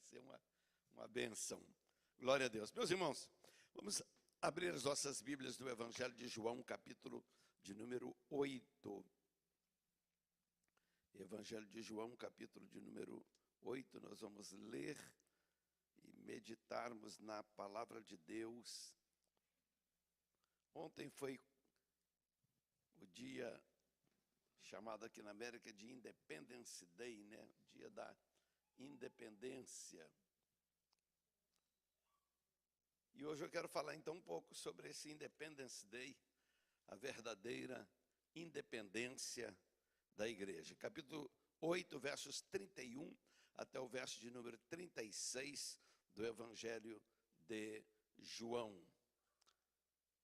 ser uma bênção. Glória a Deus. Meus irmãos, vamos abrir as nossas Bíblias no Evangelho de João, capítulo de número 8. Evangelho de João, capítulo de número 8, nós vamos ler e meditarmos na palavra de Deus. Ontem foi o dia chamado aqui na América de Independence Day, né? O dia da independência. E hoje eu quero falar então um pouco sobre esse Independence Day, a verdadeira independência da igreja. Capítulo 8, versos 31 até o verso de número 36 do Evangelho de João,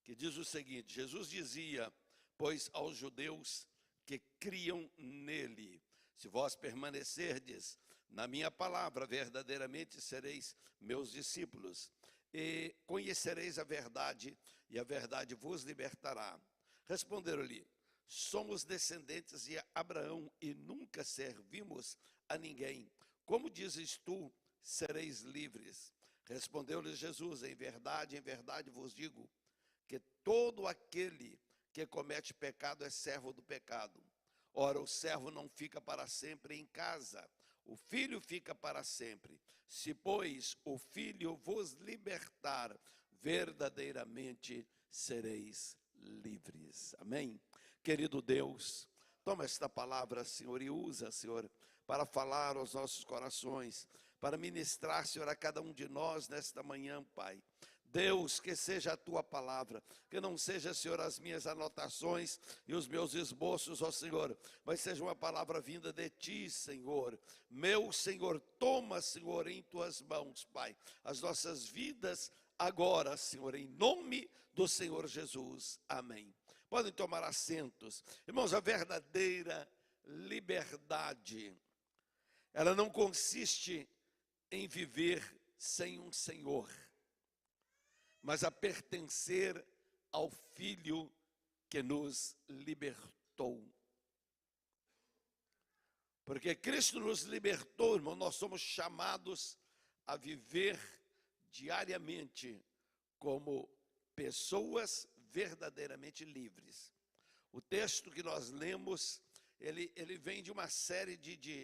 que diz o seguinte: Jesus dizia, pois, aos judeus que criam nele: se vós permanecerdes na minha palavra, verdadeiramente sereis meus discípulos, e conhecereis a verdade, e a verdade vos libertará. Responderam-lhe: somos descendentes de Abraão e nunca servimos a ninguém. Como dizes tu, sereis livres? Respondeu-lhes Jesus: em verdade vos digo, que todo aquele que comete pecado é servo do pecado. Ora, o servo não fica para sempre em casa, o filho fica para sempre. Se, pois, o filho vos libertar, verdadeiramente sereis livres. Amém? Querido Deus, toma esta palavra, Senhor, e usa, Senhor, para falar aos nossos corações, para ministrar, Senhor, a cada um de nós nesta manhã, Pai. Deus, que seja a tua palavra, que não seja, Senhor, as minhas anotações e os meus esboços, ó Senhor, mas seja uma palavra vinda de ti, Senhor. Meu Senhor, toma, Senhor, em tuas mãos, Pai, as nossas vidas agora, Senhor, em nome do Senhor Jesus. Amém. Podem tomar assentos. Irmãos, a verdadeira liberdade, ela não consiste em viver sem um Senhor, mas a pertencer ao Filho que nos libertou. Porque Cristo nos libertou, irmão, nós somos chamados a viver diariamente como pessoas verdadeiramente livres. O texto que nós lemos, ele vem de uma série de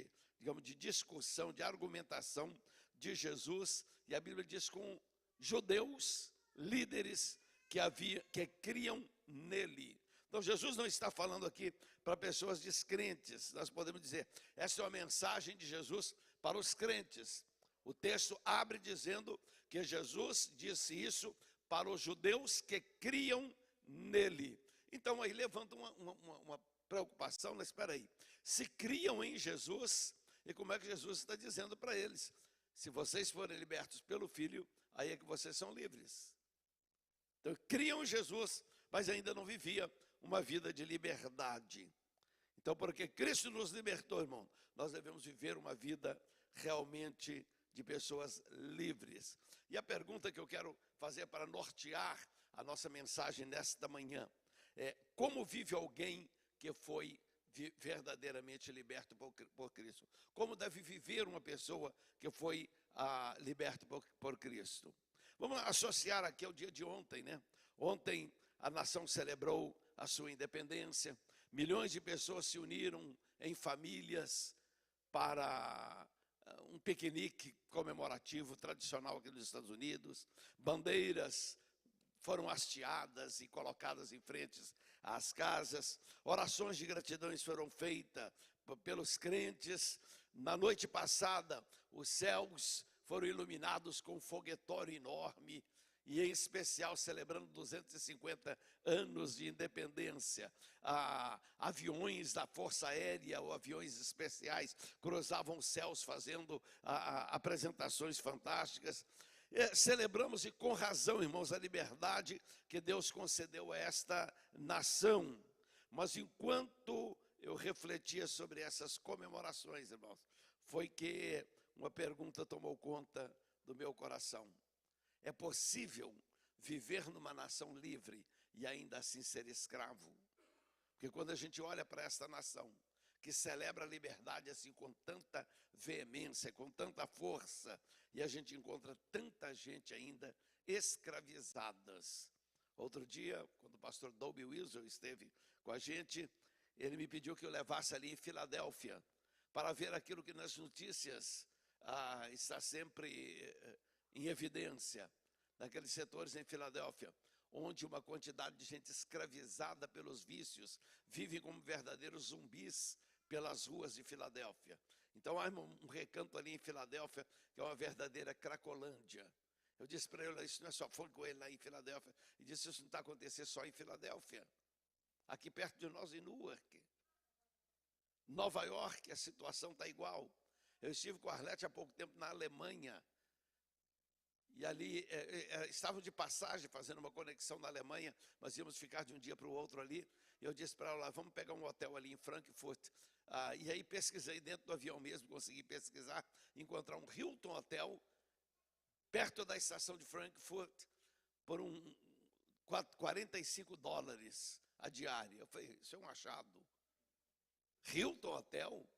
discussão, de argumentação de Jesus, e a Bíblia diz com judeus, líderes que criam nele. Então Jesus não está falando aqui para pessoas descrentes. Nós podemos dizer, essa é uma mensagem de Jesus para os crentes. O texto abre dizendo que Jesus disse isso para os judeus que criam nele. Então aí levanta uma preocupação, mas espera aí, se criam em Jesus, e como é que Jesus está dizendo para eles? Se vocês forem libertos pelo Filho, aí é que vocês são livres. Então, criam em Jesus, mas ainda não vivia uma vida de liberdade. Então, porque Cristo nos libertou, irmão, nós devemos viver uma vida realmente de pessoas livres. E a pergunta que eu quero fazer para nortear a nossa mensagem nesta manhã é: como vive alguém que foi verdadeiramente liberto por Cristo? Como deve viver uma pessoa que foi liberta por Cristo? Vamos associar aqui ao dia de ontem, né? Ontem a nação celebrou a sua independência, milhões de pessoas se uniram em famílias para um piquenique comemorativo tradicional aqui nos Estados Unidos. Bandeiras foram hasteadas e colocadas em frente às casas, orações de gratidão foram feitas pelos crentes. Na noite passada, os céus foram iluminados com um foguetório enorme, e em especial celebrando 250 anos de independência. Aviões da Força Aérea ou aviões especiais cruzavam os céus fazendo apresentações fantásticas. Celebramos, e com razão, irmãos, a liberdade que Deus concedeu a esta nação. Mas enquanto eu refletia sobre essas comemorações, irmãos, foi que uma pergunta tomou conta do meu coração: é possível viver numa nação livre e ainda assim ser escravo? Porque quando a gente olha para esta nação, que celebra a liberdade assim com tanta veemência, com tanta força, e a gente encontra tanta gente ainda escravizadas. Outro dia, quando o pastor Dobie Wilson esteve com a gente, ele me pediu que eu levasse ali em Filadélfia, para ver aquilo que nas notícias está sempre em evidência, naqueles setores em Filadélfia, onde uma quantidade de gente escravizada pelos vícios vive como verdadeiros zumbis pelas ruas de Filadélfia. Então há um recanto ali em Filadélfia que é uma verdadeira cracolândia. Eu disse para ele, isso não é só, foi com ele lá em Filadélfia, e disse, isso não está acontecendo só em Filadélfia, aqui perto de nós em Newark, Nova York, a situação está igual. Eu estive com a Arlete há pouco tempo na Alemanha, e ali estavam de passagem, fazendo uma conexão na Alemanha, mas íamos ficar de um dia para o outro ali, e eu disse para ela, vamos pegar um hotel ali em Frankfurt, e aí pesquisei dentro do avião mesmo, consegui pesquisar, encontrar um Hilton Hotel, perto da estação de Frankfurt, por $45 a diária. Eu falei, isso é um achado. Hilton Hotel.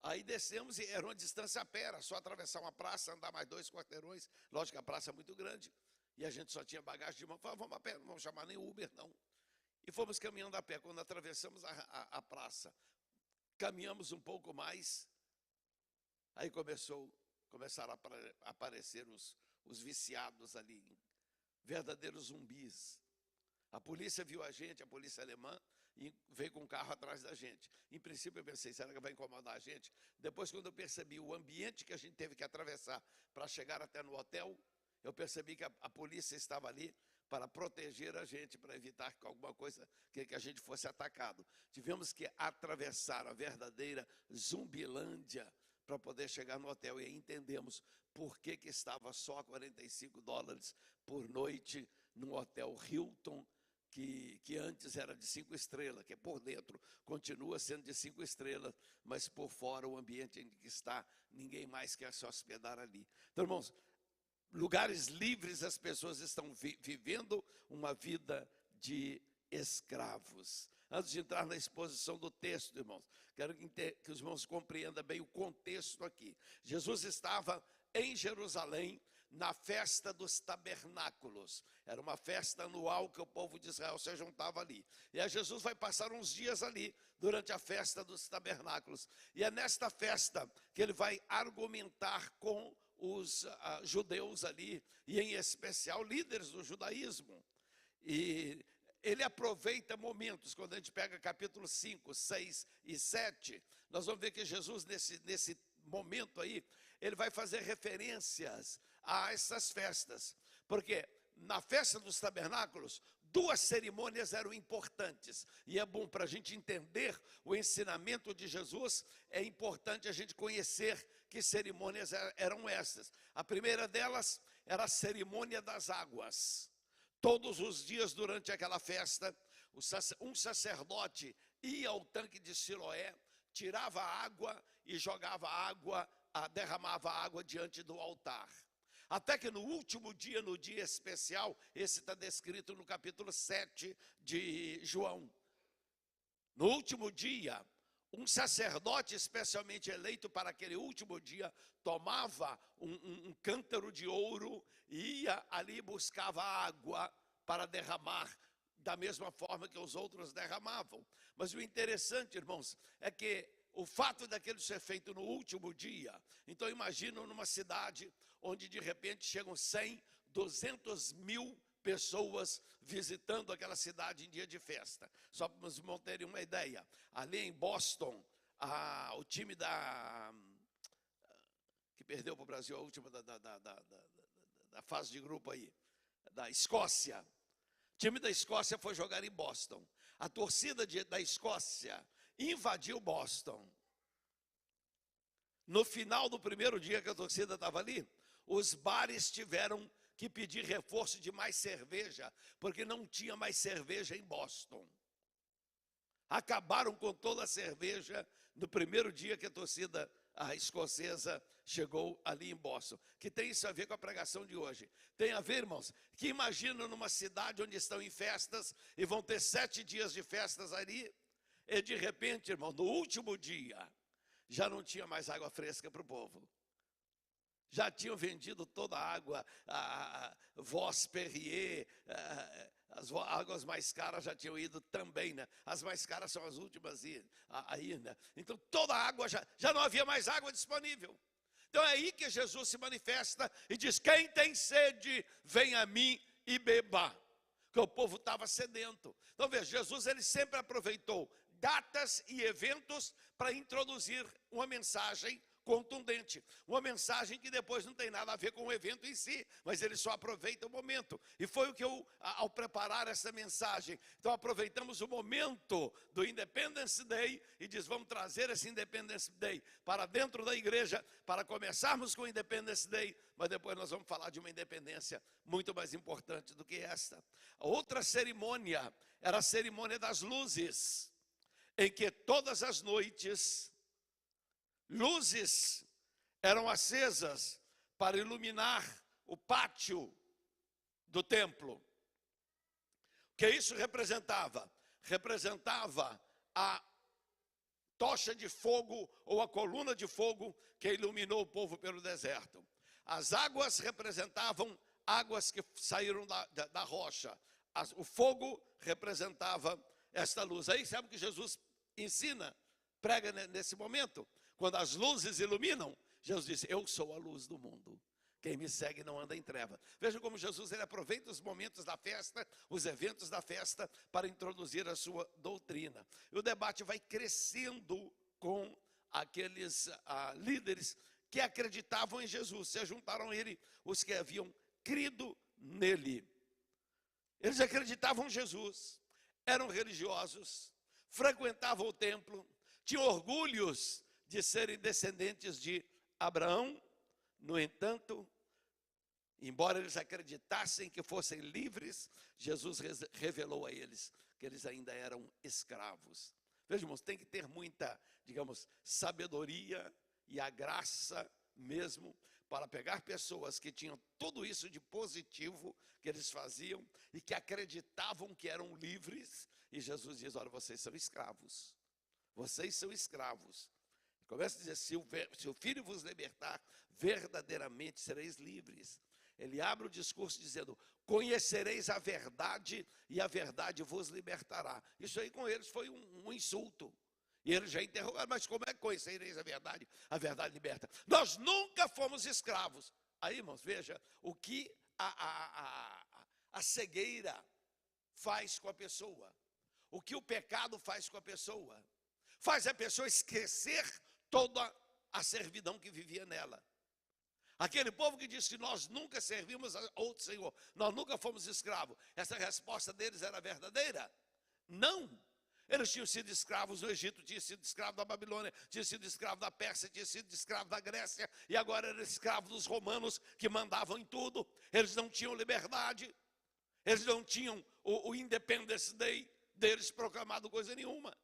Aí descemos e era uma distância a pé, era só atravessar uma praça, andar mais 2 quarteirões. Lógico que a praça é muito grande. E a gente só tinha bagagem de mão. Falei, vamos a pé, não vamos chamar nem Uber, não. E fomos caminhando a pé. Quando atravessamos a praça, caminhamos um pouco mais. Aí começaram a aparecer os viciados ali, verdadeiros zumbis. A polícia viu a gente, a polícia alemã, e veio com um carro atrás da gente. Em princípio eu pensei, será que vai incomodar a gente? Depois, quando eu percebi o ambiente que a gente teve que atravessar para chegar até no hotel, eu percebi que a polícia estava ali para proteger a gente, para evitar que alguma coisa, que a gente fosse atacado. Tivemos que atravessar a verdadeira Zumbilândia para poder chegar no hotel, e aí entendemos por que estava só $45 por noite num hotel Hilton, que antes era de 5 estrelas, que por dentro continua sendo de 5 estrelas, mas por fora o ambiente em que está, ninguém mais quer se hospedar ali. Então, irmãos, lugares livres, as pessoas estão vivendo uma vida de escravos. Antes de entrar na exposição do texto, irmãos, quero que os irmãos compreendam bem o contexto aqui. Jesus estava em Jerusalém, na festa dos tabernáculos. Era uma festa anual que o povo de Israel se juntava ali. E aí Jesus vai passar uns dias ali, durante a festa dos tabernáculos. E é nesta festa que ele vai argumentar com os judeus ali, e em especial líderes do judaísmo. E ele aproveita momentos, quando a gente pega capítulo 5, 6 e 7, nós vamos ver que Jesus, nesse momento aí, ele vai fazer referências a essas festas, porque na festa dos tabernáculos, 2 cerimônias eram importantes, e é bom para a gente entender o ensinamento de Jesus, é importante a gente conhecer que cerimônias eram essas. A primeira delas era a cerimônia das águas. Todos os dias durante aquela festa, um sacerdote ia ao tanque de Siloé, tirava a água e jogava água, derramava água diante do altar. Até que no último dia, no dia especial, esse está descrito no capítulo 7 de João. No último dia, um sacerdote especialmente eleito para aquele último dia, tomava um cântaro de ouro e ia ali e buscava água para derramar, da mesma forma que os outros derramavam. Mas o interessante, irmãos, é que o fato daquilo ser feito no último dia, então imagina numa cidade onde de repente chegam 100, 200 mil pessoas visitando aquela cidade em dia de festa. Só para os irmãos terem uma ideia, ali em Boston, o time que perdeu para o Brasil a última da fase de grupo aí, da Escócia, o time da Escócia foi jogar em Boston. A torcida da Escócia invadiu Boston. No final do primeiro dia que a torcida estava ali, os bares tiveram que pedir reforço de mais cerveja, porque não tinha mais cerveja em Boston. Acabaram com toda a cerveja no primeiro dia que a torcida escocesa chegou ali em Boston. Que tem isso a ver com a pregação de hoje. Tem a ver, irmãos, que imagina numa cidade onde estão em festas e vão ter 7 dias de festas ali, E de repente, irmão, no último dia, já não tinha mais água fresca para o povo. Já tinham vendido toda a água, a Vos Perrier, as águas mais caras já tinham ido também, né? As mais caras são as últimas aí, né? Então toda a água, já não havia mais água disponível. Então é aí que Jesus se manifesta e diz: quem tem sede, vem a mim e beba. Porque o povo estava sedento. Então veja, Jesus ele sempre aproveitou datas e eventos para introduzir uma mensagem contundente, uma mensagem que depois não tem nada a ver com o evento em si, mas ele só aproveita o momento. E foi o que eu, ao preparar essa mensagem, então aproveitamos o momento do Independence Day e diz: vamos trazer esse Independence Day para dentro da igreja, para começarmos com o Independence Day, mas depois nós vamos falar de uma independência muito mais importante do que esta. A outra cerimônia era a cerimônia das luzes, em que todas as noites luzes eram acesas para iluminar o pátio do templo. O que isso representava? Representava a tocha de fogo ou a coluna de fogo que iluminou o povo pelo deserto. As águas representavam águas que saíram da rocha. O fogo representava esta luz. Aí sabe o que Jesus ensina, prega nesse momento? Quando as luzes iluminam, Jesus disse: eu sou a luz do mundo. Quem me segue não anda em treva. Veja como Jesus ele aproveita os momentos da festa, os eventos da festa, para introduzir a sua doutrina. E o debate vai crescendo com aqueles líderes que acreditavam em Jesus. Se juntaram a ele os que haviam crido nele. Eles acreditavam em Jesus, eram religiosos, frequentavam o templo, tinham orgulhos de serem descendentes de Abraão. No entanto, embora eles acreditassem que fossem livres, Jesus revelou a eles que eles ainda eram escravos. Veja, irmãos, tem que ter muita, digamos, sabedoria e a graça mesmo para pegar pessoas que tinham tudo isso de positivo que eles faziam e que acreditavam que eram livres, e Jesus diz: olha, vocês são escravos. Vocês são escravos. Começa a dizer: se o Filho vos libertar, verdadeiramente sereis livres. Ele abre o discurso dizendo: conhecereis a verdade e a verdade vos libertará. Isso aí com eles foi um insulto. E eles já interrogaram: mas como é que conhecereis a verdade? A verdade liberta. Nós nunca fomos escravos. Aí, irmãos, veja o que a cegueira faz com a pessoa. O que o pecado faz com a pessoa. Faz a pessoa esquecer toda a servidão que vivia nela. Aquele povo que disse que nós nunca servimos a outro Senhor, nós nunca fomos escravos, essa resposta deles era verdadeira? Não. Eles tinham sido escravos no Egito, tinham sido escravos da Babilônia, tinham sido escravos da Pérsia, tinham sido escravos da Grécia, e agora eram escravos dos romanos que mandavam em tudo. Eles não tinham liberdade, eles não tinham o Independence Day deles proclamado coisa nenhuma.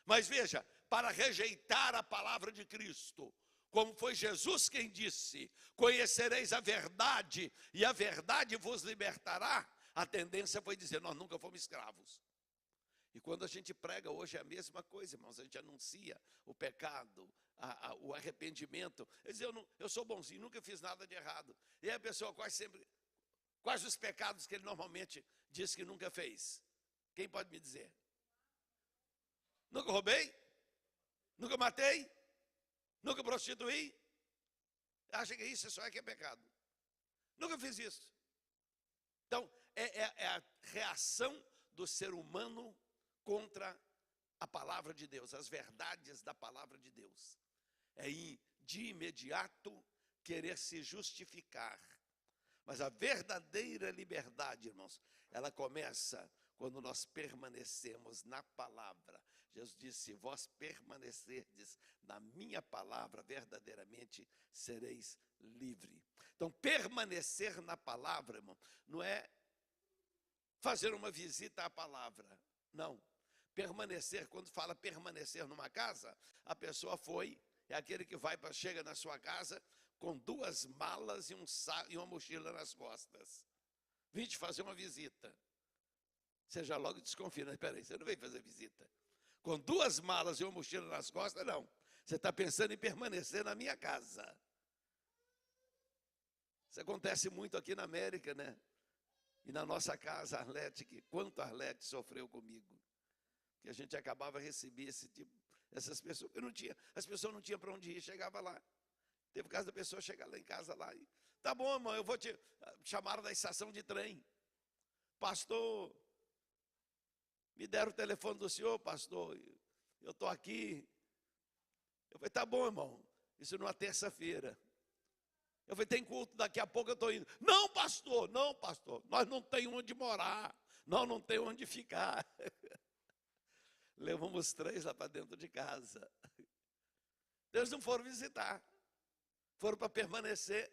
Mas veja, para rejeitar a palavra de Cristo, como foi Jesus quem disse: conhecereis a verdade e a verdade vos libertará, a tendência foi dizer: nós nunca fomos escravos. E quando a gente prega hoje é a mesma coisa, irmãos, a gente anuncia o pecado, o arrependimento. Ele diz: eu sou bonzinho, nunca fiz nada de errado. E aí a pessoa quais os pecados que ele normalmente diz que nunca fez? Quem pode me dizer? Nunca roubei? Nunca matei? Nunca prostituí? Acha que isso só é que é pecado? Nunca fiz isso. Então, é a reação do ser humano contra a palavra de Deus, as verdades da palavra de Deus. É de imediato querer se justificar. Mas a verdadeira liberdade, irmãos, ela começa quando nós permanecemos na palavra. Jesus disse: se vós permanecerdes na minha palavra, verdadeiramente sereis livres. Então, permanecer na palavra, irmão, não é fazer uma visita à palavra. Não. Permanecer, quando fala permanecer numa casa, a pessoa é aquele que chega na sua casa com 2 malas e uma mochila nas costas. Vim te fazer uma visita. Você já logo desconfia: espera aí, você não veio fazer visita. Com 2 malas e uma mochila nas costas, não. Você está pensando em permanecer na minha casa. Isso acontece muito aqui na América, né? E na nossa casa, Arlete, quanto Arlete sofreu comigo. Que a gente acabava recebendo essas pessoas. As pessoas não tinham para onde ir, chegava lá. Teve caso da pessoa chegar lá em casa lá e, tá bom, irmão, eu vou te chamar da estação de trem. Pastor, me deram o telefone do senhor, pastor, eu estou aqui. Eu falei, tá bom, irmão, isso numa terça-feira. Eu falei, tem culto, daqui a pouco eu estou indo. Não, pastor, nós não temos onde morar, nós não temos onde ficar. Levamos 3 lá para dentro de casa. Eles não foram visitar, foram para permanecer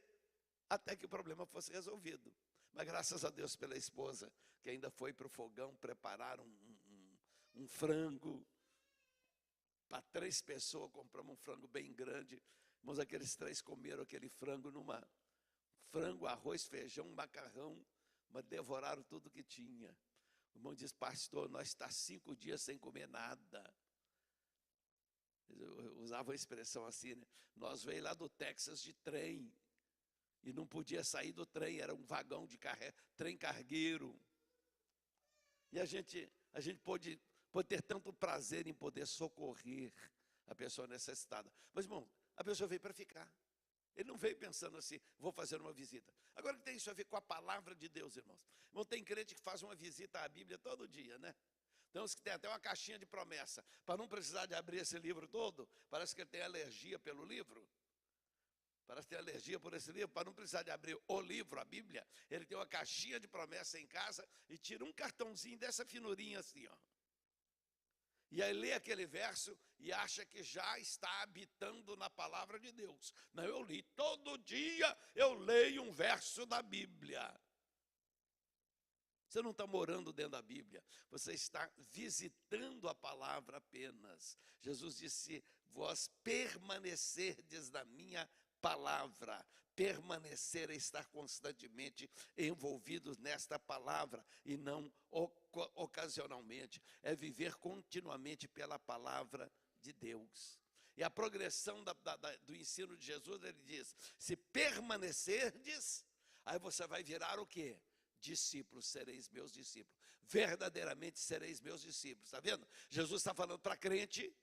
até que o problema fosse resolvido. Mas graças a Deus pela esposa, que ainda foi para o fogão preparar um frango. Para 3 pessoas, compramos um frango bem grande. Irmãos, aqueles 3 comeram aquele frango frango, arroz, feijão, macarrão, mas devoraram tudo que tinha. O irmão diz, pastor, nós estamos 5 dias sem comer nada. Eu usava a expressão assim, né? Nós veio lá do Texas de trem, e não podia sair do trem, era um vagão de trem cargueiro. E a gente pôde ter tanto prazer em poder socorrer a pessoa necessitada. Mas, irmão, a pessoa veio para ficar. Ele não veio pensando assim, vou fazer uma visita. Agora, o que tem isso a ver com a palavra de Deus, irmãos? Irmão, tem crente que faz uma visita à Bíblia todo dia, né? Tem uns que tem até uma caixinha de promessa. Para não precisar de abrir esse livro todo, parece que ele tem alergia pelo livro. Parece ter alergia por esse livro, para não precisar de abrir o livro, a Bíblia, ele tem uma caixinha de promessa em casa e tira um cartãozinho dessa finurinha assim, ó. E aí lê aquele verso e acha que já está habitando na palavra de Deus. Não, eu li, todo dia eu leio um verso da Bíblia. Você não está morando dentro da Bíblia, você está visitando a palavra apenas. Jesus disse, vós permanecerdes na minha palavra. Permanecer é estar constantemente envolvidos nesta palavra e não ocasionalmente. É viver continuamente pela palavra de Deus. E a progressão do ensino de Jesus, ele diz, se permanecerdes, aí você vai virar o quê? Discípulos, sereis meus discípulos. Verdadeiramente sereis meus discípulos. Está vendo? Jesus está falando para crente,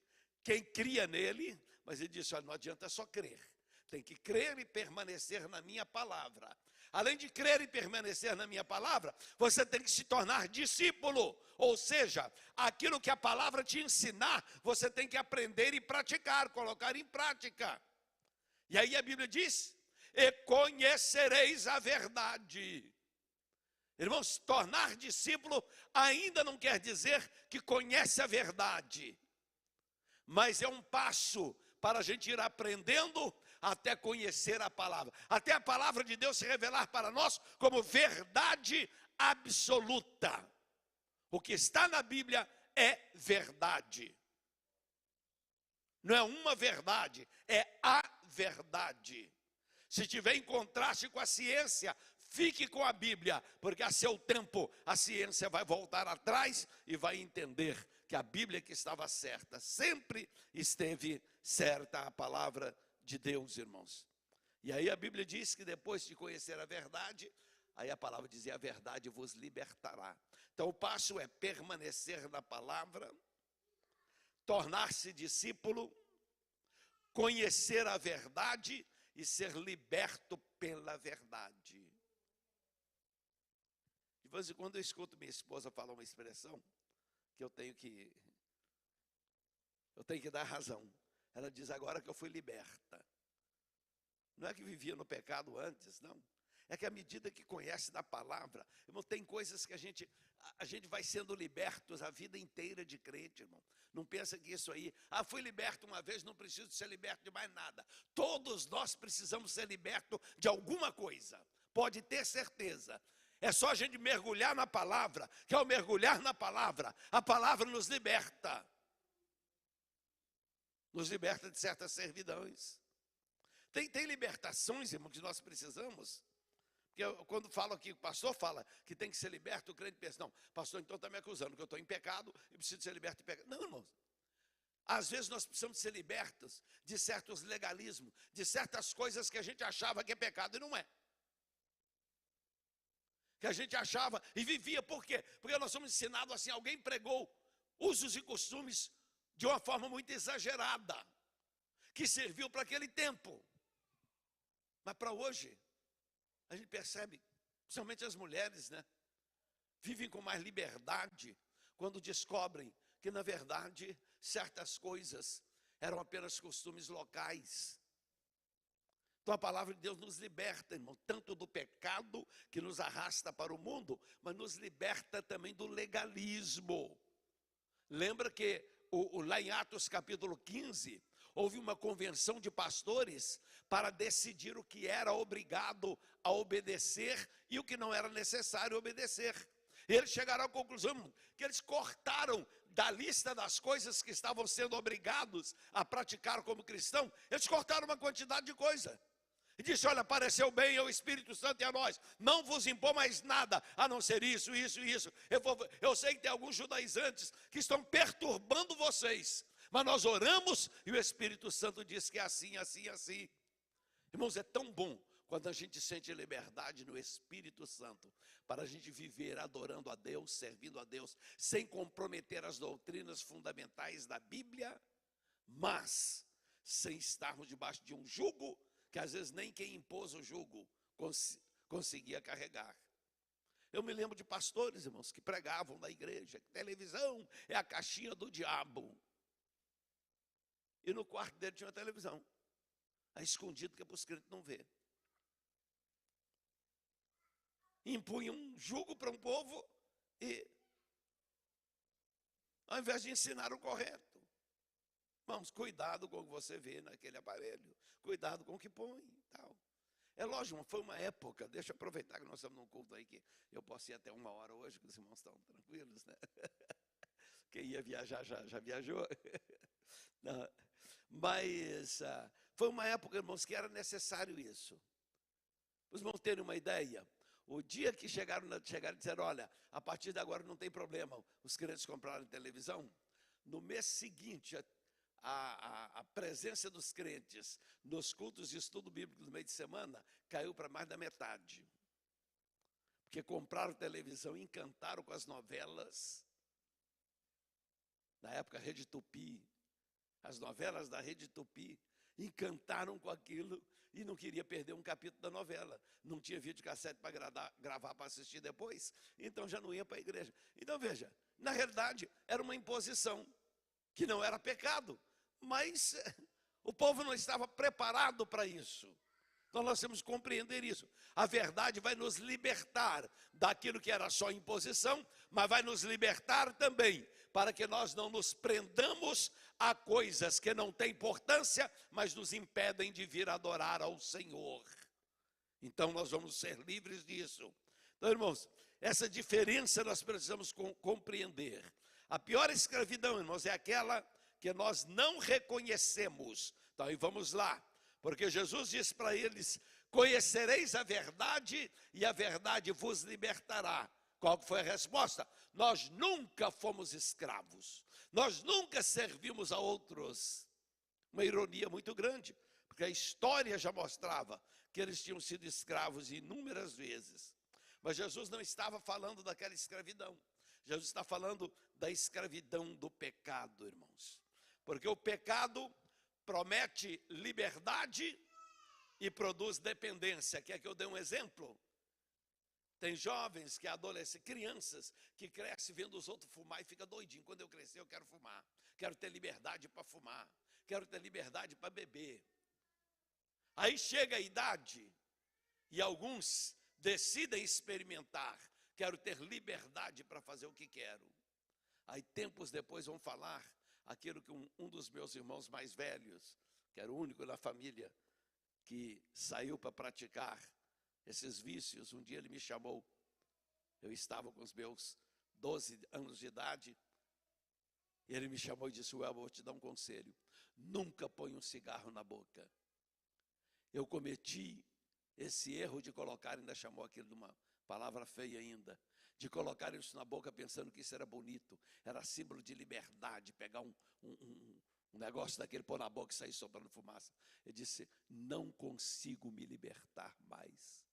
quem cria nele, mas ele disse, olha, não adianta só crer. Tem que crer e permanecer na minha palavra. Além de crer e permanecer na minha palavra, você tem que se tornar discípulo. Ou seja, aquilo que a palavra te ensinar, você tem que aprender e praticar, colocar em prática. E aí a Bíblia diz, e conhecereis a verdade. Irmãos, tornar discípulo ainda não quer dizer que conhece a verdade. Mas é um passo para a gente ir aprendendo até conhecer a palavra. Até a palavra de Deus se revelar para nós como verdade absoluta. O que está na Bíblia é verdade. Não é uma verdade, é a verdade. Se tiver em contraste com a ciência, fique com a Bíblia, porque a seu tempo a ciência vai voltar atrás e vai entender que a Bíblia que estava certa, sempre esteve certa a palavra de Deus, irmãos. E aí a Bíblia diz que depois de conhecer a verdade, aí a palavra dizia, a verdade vos libertará. Então o passo é permanecer na palavra, tornar-se discípulo, conhecer a verdade e ser liberto pela verdade. De vez em quando eu escuto minha esposa falar uma expressão que eu tenho que dar razão. Ela diz, agora que eu fui liberta. Não é que vivia no pecado antes, não. É que à medida que conhece da palavra, irmão, tem coisas que a gente vai sendo libertos a vida inteira de crente, irmão. Não pensa que isso aí, fui liberto uma vez, não preciso ser liberto de mais nada. Todos nós precisamos ser libertos de alguma coisa. Pode ter certeza. É só a gente mergulhar na palavra, que ao mergulhar na palavra, a palavra nos liberta. Nos liberta de certas servidões. Tem libertações, irmão, que nós precisamos. Porque quando falo aqui, o pastor fala que tem que ser liberto, o crente pensa, não, pastor, então está me acusando que eu estou em pecado e preciso ser liberto de pecado. Não, irmãos, Às vezes nós precisamos ser libertos de certos legalismos, de certas coisas que a gente achava que é pecado e não é. Que a gente achava e vivia, por quê? Porque nós somos ensinados assim, alguém pregou usos e costumes de uma forma muito exagerada, que serviu para aquele tempo. Mas para hoje, a gente percebe, principalmente as mulheres, né? Vivem com mais liberdade quando descobrem que, na verdade, certas coisas eram apenas costumes locais. Então a palavra de Deus nos liberta, irmão, tanto do pecado que nos arrasta para o mundo, mas nos liberta também do legalismo. Lembra que lá em Atos capítulo 15, houve uma convenção de pastores para decidir o que era obrigado a obedecer e o que não era necessário obedecer. Eles chegaram à conclusão que eles cortaram da lista das coisas que estavam sendo obrigados a praticar como cristão, eles cortaram uma quantidade de coisa. E disse, olha, pareceu bem ao Espírito Santo e a nós, não vos impor mais nada, a não ser isso, isso e isso. Eu sei que tem alguns judaizantes que estão perturbando vocês, mas nós oramos e o Espírito Santo diz que é assim, assim, assim. Irmãos, é tão bom quando a gente sente liberdade no Espírito Santo, para a gente viver adorando a Deus, servindo a Deus, sem comprometer as doutrinas fundamentais da Bíblia, mas sem estarmos debaixo de um jugo, que às vezes nem quem impôs o jugo conseguia carregar. Eu me lembro de pastores, irmãos, que pregavam na igreja, que televisão é a caixinha do diabo. E no quarto dele tinha uma televisão, aí escondido, que é para os crentes não ver. Impunha um jugo para um povo e, ao invés de ensinar o correto, vamos, cuidado com o que você vê naquele aparelho, cuidado com o que põe e tal. É lógico, foi uma época, deixa eu aproveitar que nós estamos num culto aí, que eu posso ir até 1 hora hoje, que os irmãos estão tranquilos, né? Quem ia viajar já viajou. Não, mas foi uma época, irmãos, que era necessário isso. Os irmãos terem uma ideia, o dia que chegaram e disseram, olha, a partir de agora não tem problema, os crentes compraram televisão, no mês seguinte, a presença dos crentes nos cultos de estudo bíblico no meio de semana caiu para mais da metade. Porque compraram televisão, encantaram com as novelas. Na época, Rede Tupi, as novelas da Rede Tupi, encantaram com aquilo e não queria perder um capítulo da novela. Não tinha videocassete para gravar para assistir depois, então já não ia para a igreja. Então veja, na realidade era uma imposição, que não era pecado, mas o povo não estava preparado para isso. Então nós temos que compreender isso. A verdade vai nos libertar daquilo que era só imposição, mas vai nos libertar também para que nós não nos prendamos a coisas que não têm importância, mas nos impedem de vir adorar ao Senhor. Então nós vamos ser livres disso. Então, irmãos, essa diferença nós precisamos compreender. A pior escravidão, irmãos, é aquela que nós não reconhecemos. Então, aí vamos lá. Porque Jesus disse para eles, conhecereis a verdade e a verdade vos libertará. Qual foi a resposta? Nós nunca fomos escravos. Nós nunca servimos a outros. Uma ironia muito grande, porque a história já mostrava que eles tinham sido escravos inúmeras vezes. Mas Jesus não estava falando daquela escravidão. Jesus está falando da escravidão do pecado, irmãos. Porque o pecado promete liberdade e produz dependência. Quer que eu dê um exemplo? Tem jovens que adolescentes, crianças que crescem vendo os outros fumar e fica doidinho. Quando eu crescer eu quero fumar, quero ter liberdade para fumar, quero ter liberdade para beber. Aí chega a idade e alguns decidem experimentar, quero ter liberdade para fazer o que quero. Aí tempos depois vão falar aquilo que um dos meus irmãos mais velhos, que era o único na família que saiu para praticar esses vícios, um dia ele me chamou, eu estava com os meus 12 anos de idade, e ele me chamou e disse, Well, vou te dar um conselho, nunca põe um cigarro na boca. Eu cometi esse erro de colocar, ainda chamou aquilo de uma palavra feia ainda, de colocar isso na boca pensando que isso era bonito, era símbolo de liberdade, pegar um negócio daquele pôr na boca e sair soprando fumaça. Ele disse: não consigo me libertar mais.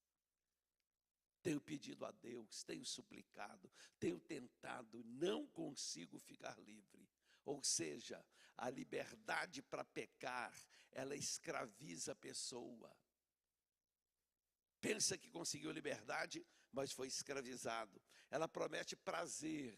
Tenho pedido a Deus, tenho suplicado, tenho tentado, não consigo ficar livre. Ou seja, a liberdade para pecar, ela escraviza a pessoa. Pensa que conseguiu liberdade, mas foi escravizado. Ela promete prazer.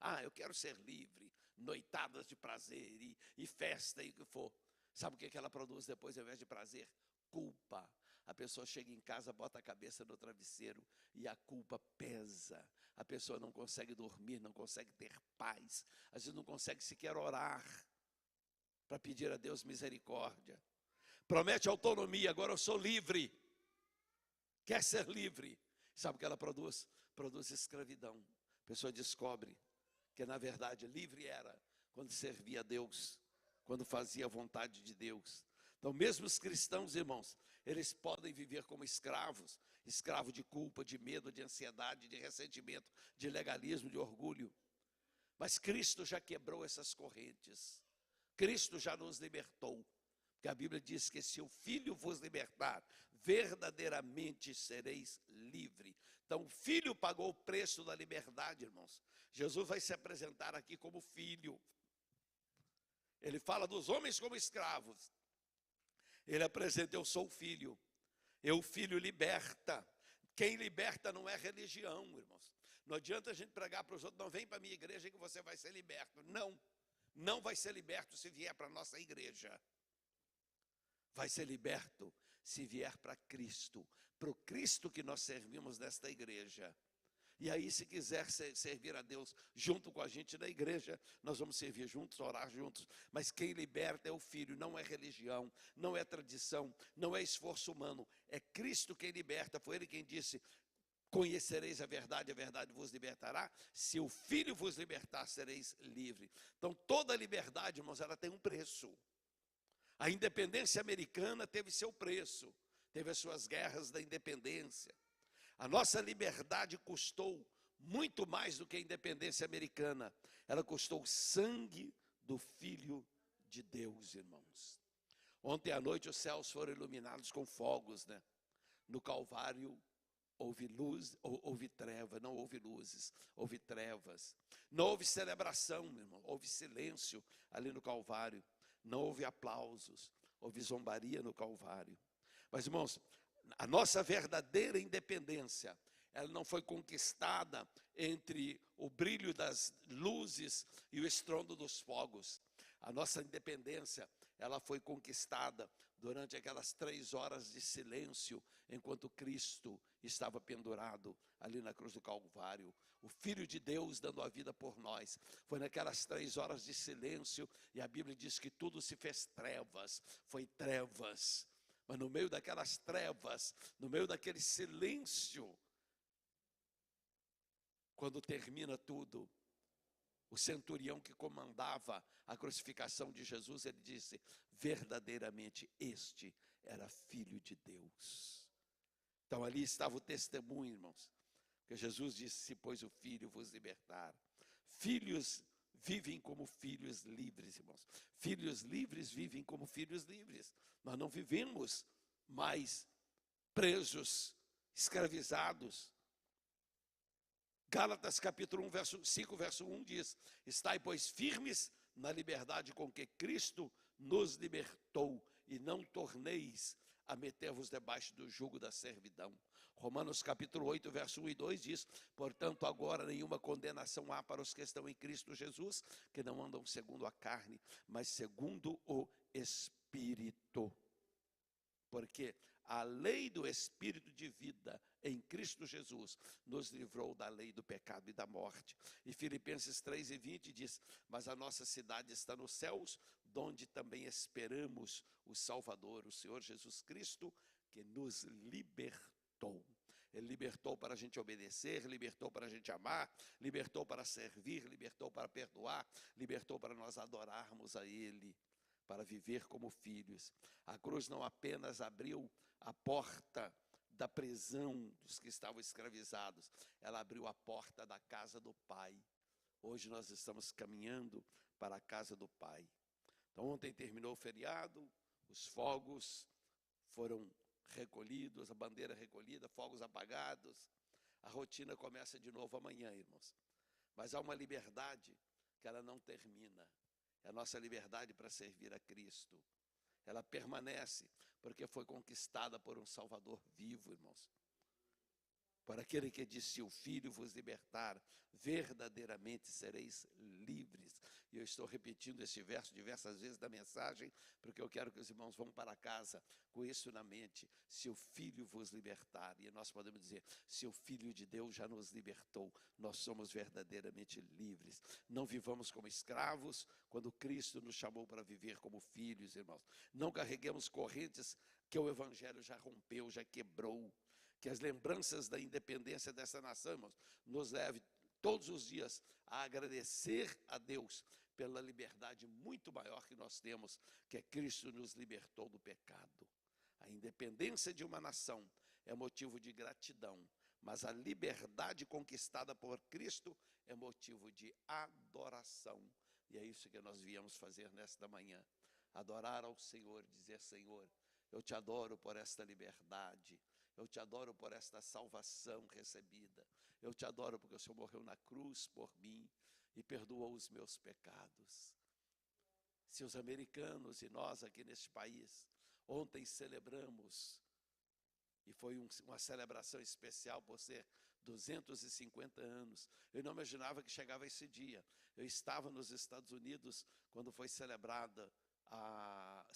Ah, eu quero ser livre. Noitadas de prazer e festa e o que for. Sabe o que ela produz depois, ao invés de prazer? Culpa. A pessoa chega em casa, bota a cabeça no travesseiro e a culpa pesa. A pessoa não consegue dormir, não consegue ter paz. Às vezes não consegue sequer orar para pedir a Deus misericórdia. Promete autonomia, agora eu sou livre. Quer ser livre. Sabe o que ela produz? Produz escravidão. A pessoa descobre que na verdade livre era quando servia a Deus, quando fazia a vontade de Deus. Então mesmo os cristãos, irmãos, eles podem viver como escravos, escravo de culpa, de medo, de ansiedade, de ressentimento, de legalismo, de orgulho. Mas Cristo já quebrou essas correntes. Cristo já nos libertou. Porque a Bíblia diz que se o Filho vos libertar, verdadeiramente sereis livre. Então o Filho pagou o preço da liberdade, irmãos. Jesus vai se apresentar aqui como Filho. Ele fala dos homens como escravos. Ele apresenta: eu sou o Filho. O Filho liberta. Quem liberta não é religião, irmãos. Não adianta a gente pregar para os outros: não vem para a minha igreja que você vai ser liberto. Não, não vai ser liberto se vier para a nossa igreja. Vai ser liberto se vier para Cristo, para o Cristo que nós servimos nesta igreja. E aí, se quiser servir a Deus junto com a gente na igreja, nós vamos servir juntos, orar juntos. Mas quem liberta é o Filho, não é religião, não é tradição, não é esforço humano. É Cristo quem liberta. Foi Ele quem disse: conhecereis a verdade vos libertará. Se o Filho vos libertar, sereis livres. Então toda liberdade, irmãos, ela tem um preço. A independência americana teve seu preço, teve as suas guerras da independência. A nossa liberdade custou muito mais do que a independência americana. Ela custou o sangue do Filho de Deus, irmãos. Ontem à noite os céus foram iluminados com fogos, né? No Calvário houve luz, houve treva, não houve luzes, houve trevas. Não houve celebração, meu irmão, houve silêncio ali no Calvário. Não houve aplausos, houve zombaria no Calvário. Mas, irmãos, a nossa verdadeira independência, ela não foi conquistada entre o brilho das luzes e o estrondo dos fogos. A nossa independência, ela foi conquistada durante aquelas 3 horas de silêncio, enquanto Cristo estava pendurado ali na cruz do Calvário. O Filho de Deus dando a vida por nós. Foi naquelas 3 horas de silêncio, e a Bíblia diz que tudo se fez trevas, foi trevas. Mas no meio daquelas trevas, no meio daquele silêncio, quando termina tudo, o centurião que comandava a crucificação de Jesus, ele disse: verdadeiramente este era Filho de Deus. Então ali estava o testemunho, irmãos, que Jesus disse: se pois o Filho vos libertar. Filhos vivem como filhos livres, irmãos. Filhos livres vivem como filhos livres. Nós não vivemos mais presos, escravizados. Gálatas capítulo 1, verso 5, verso 1 diz: estai, pois, firmes na liberdade com que Cristo nos libertou, e não torneis a meter-vos debaixo do jugo da servidão. Romanos capítulo 8, verso 1 e 2 diz: portanto, agora nenhuma condenação há para os que estão em Cristo Jesus, que não andam segundo a carne, mas segundo o Espírito. Porque a lei do Espírito de vida em Cristo Jesus nos livrou da lei do pecado e da morte. E Filipenses 3:20 diz: mas a nossa cidade está nos céus, donde também esperamos o Salvador, o Senhor Jesus Cristo, que nos libertou. Ele libertou para a gente obedecer, libertou para a gente amar, libertou para servir, libertou para perdoar, libertou para nós adorarmos a Ele, para viver como filhos. A cruz não apenas abriu a porta da prisão dos que estavam escravizados, ela abriu a porta da casa do Pai. Hoje nós estamos caminhando para a casa do Pai. Então, ontem terminou o feriado, os fogos foram recolhidos, a bandeira recolhida, fogos apagados. A rotina começa de novo amanhã, irmãos. Mas há uma liberdade que ela não termina. É a nossa liberdade para servir a Cristo. Ela permanece porque foi conquistada por um Salvador vivo, irmãos. Por aquele que disse: se o Filho vos libertar, verdadeiramente sereis livres. E eu estou repetindo esse verso diversas vezes da mensagem, porque eu quero que os irmãos vão para casa com isso na mente. Se o Filho vos libertar, e nós podemos dizer: se o Filho de Deus já nos libertou, nós somos verdadeiramente livres. Não vivamos como escravos, quando Cristo nos chamou para viver como filhos, irmãos. Não carreguemos correntes que o Evangelho já rompeu, já quebrou. Que as lembranças da independência dessa nação, irmãos, nos leve todos os dias a agradecer a Deus pela liberdade muito maior que nós temos, que é Cristo nos libertou do pecado. A independência de uma nação é motivo de gratidão, mas a liberdade conquistada por Cristo é motivo de adoração. E é isso que nós viemos fazer nesta manhã. Adorar ao Senhor, dizer: Senhor, eu te adoro por esta liberdade. Eu te adoro por esta salvação recebida. Eu te adoro porque o Senhor morreu na cruz por mim e perdoou os meus pecados. Se os americanos e nós aqui neste país, ontem celebramos, e foi uma celebração especial por ser 250 anos. Eu não imaginava que chegava esse dia. Eu estava nos Estados Unidos quando foi celebrada a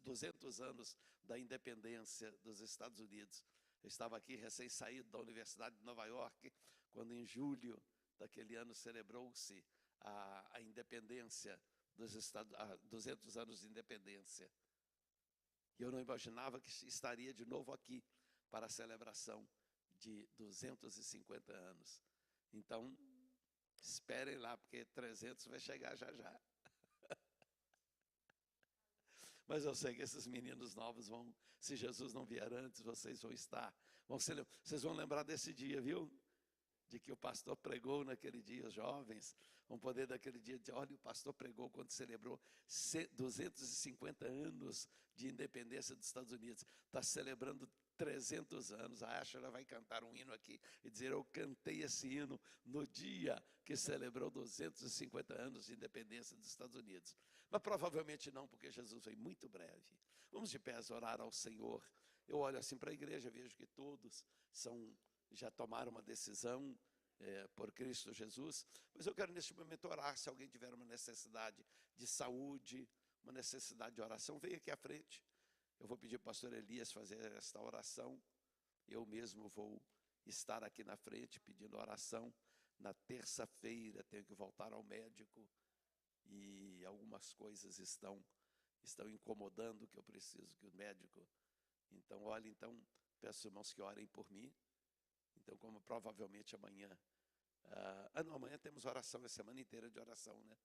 200 anos da independência dos Estados Unidos. Eu estava aqui recém-saído da Universidade de Nova York, quando em julho daquele ano celebrou-se a independência dos Estados Unidos, 200 anos de independência. E eu não imaginava que estaria de novo aqui para a celebração de 250 anos. Então, esperem lá, porque 300 vai chegar já já. Mas eu sei que esses meninos novos vão, se Jesus não vier antes, vocês vão estar. Vocês vão lembrar desse dia, viu? De que o pastor pregou naquele dia, os jovens vão poder daquele dia dizer: olha, o pastor pregou quando celebrou 250 anos de independência dos Estados Unidos. Está celebrando 300 anos. A Ashley vai cantar um hino aqui e dizer: eu cantei esse hino no dia que celebrou 250 anos de independência dos Estados Unidos. Mas provavelmente não, porque Jesus veio muito breve. Vamos de pés orar ao Senhor. Eu olho assim para a igreja, vejo que todos já tomaram uma decisão por Cristo Jesus. Mas eu quero neste momento orar. Se alguém tiver uma necessidade de saúde, uma necessidade de oração, venha aqui à frente. Eu vou pedir ao pastor Elias fazer esta oração. Eu mesmo vou estar aqui na frente pedindo oração. Na terça-feira tenho que voltar ao médico e algumas coisas estão incomodando, que eu preciso que o médico... Então, olha, peço, irmãos, que orem por mim. Então, como provavelmente amanhã... não, amanhã temos oração, a semana inteira de oração, né?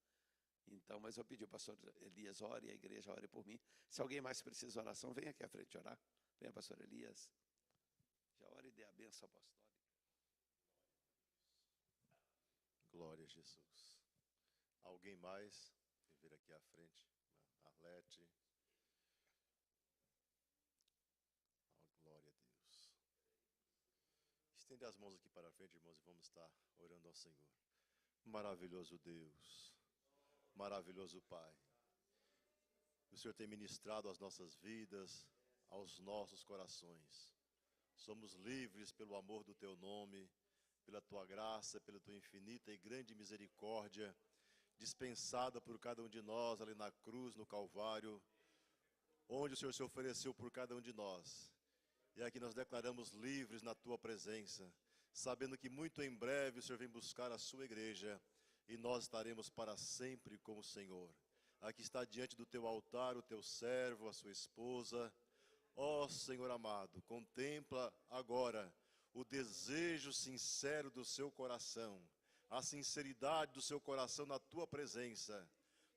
Então, mas eu pedi ao pastor Elias, ore, a igreja ore por mim. Se alguém mais precisa de oração, venha aqui à frente orar. Venha, pastor Elias. Já ore e dê a bênção apostólica. Glória a Jesus. Alguém mais? Quer vir aqui à frente? Arlete. Oh, glória a Deus. Estende as mãos aqui para a frente, irmãos, e vamos estar orando ao Senhor. Maravilhoso Deus. Maravilhoso Pai. O Senhor tem ministrado às nossas vidas, aos nossos corações. Somos livres pelo amor do Teu nome, pela Tua graça, pela Tua infinita e grande misericórdia, dispensada por cada um de nós ali na cruz, no Calvário, onde o Senhor se ofereceu por cada um de nós. E aqui nós declaramos livres na Tua presença, sabendo que muito em breve o Senhor vem buscar a Sua igreja, e nós estaremos para sempre com o Senhor. Aqui está diante do Teu altar o Teu servo, a sua esposa. Ó Senhor amado, contempla agora o desejo sincero do seu coração, a sinceridade do seu coração na Tua presença.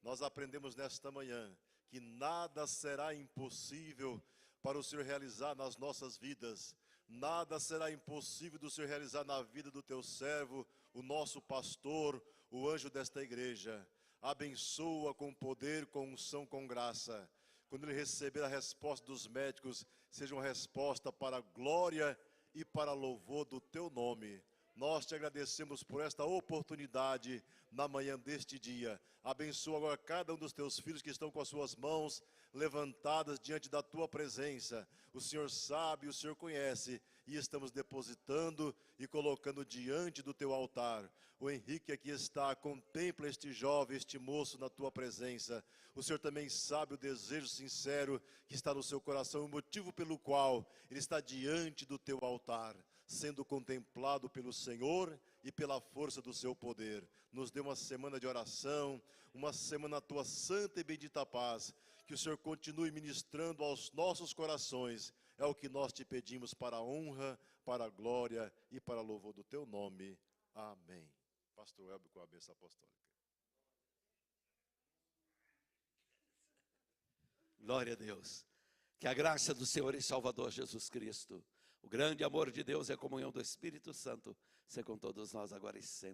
Nós aprendemos nesta manhã que nada será impossível para o Senhor realizar nas nossas vidas. Nada será impossível do Senhor realizar na vida do Teu servo, o nosso pastor, o anjo desta igreja. abençoa com poder, com unção, com graça. Quando ele receber a resposta dos médicos, seja uma resposta para a glória e para louvor do teu nome. Nós te agradecemos por esta oportunidade na manhã deste dia. Abençoa agora cada um dos teus filhos que estão com as suas mãos levantadas diante da tua presença. O Senhor sabe, o Senhor conhece, e estamos depositando e colocando diante do teu altar. O Henrique aqui está, contempla este jovem, este moço na tua presença. O Senhor também sabe o desejo sincero que está no seu coração, o motivo pelo qual ele está diante do teu altar, sendo contemplado pelo Senhor e pela força do seu poder. Nos dê uma semana de oração, uma semana na tua santa e bendita paz. Que o Senhor continue ministrando aos nossos corações. É o que nós te pedimos para a honra, para a glória e para o louvor do teu nome. Amém. Pastor Elber com a bênção apostólica. Glória a Deus. Que a graça do Senhor e Salvador Jesus Cristo, o grande amor de Deus e a comunhão do Espírito Santo, seja com todos nós agora e sempre.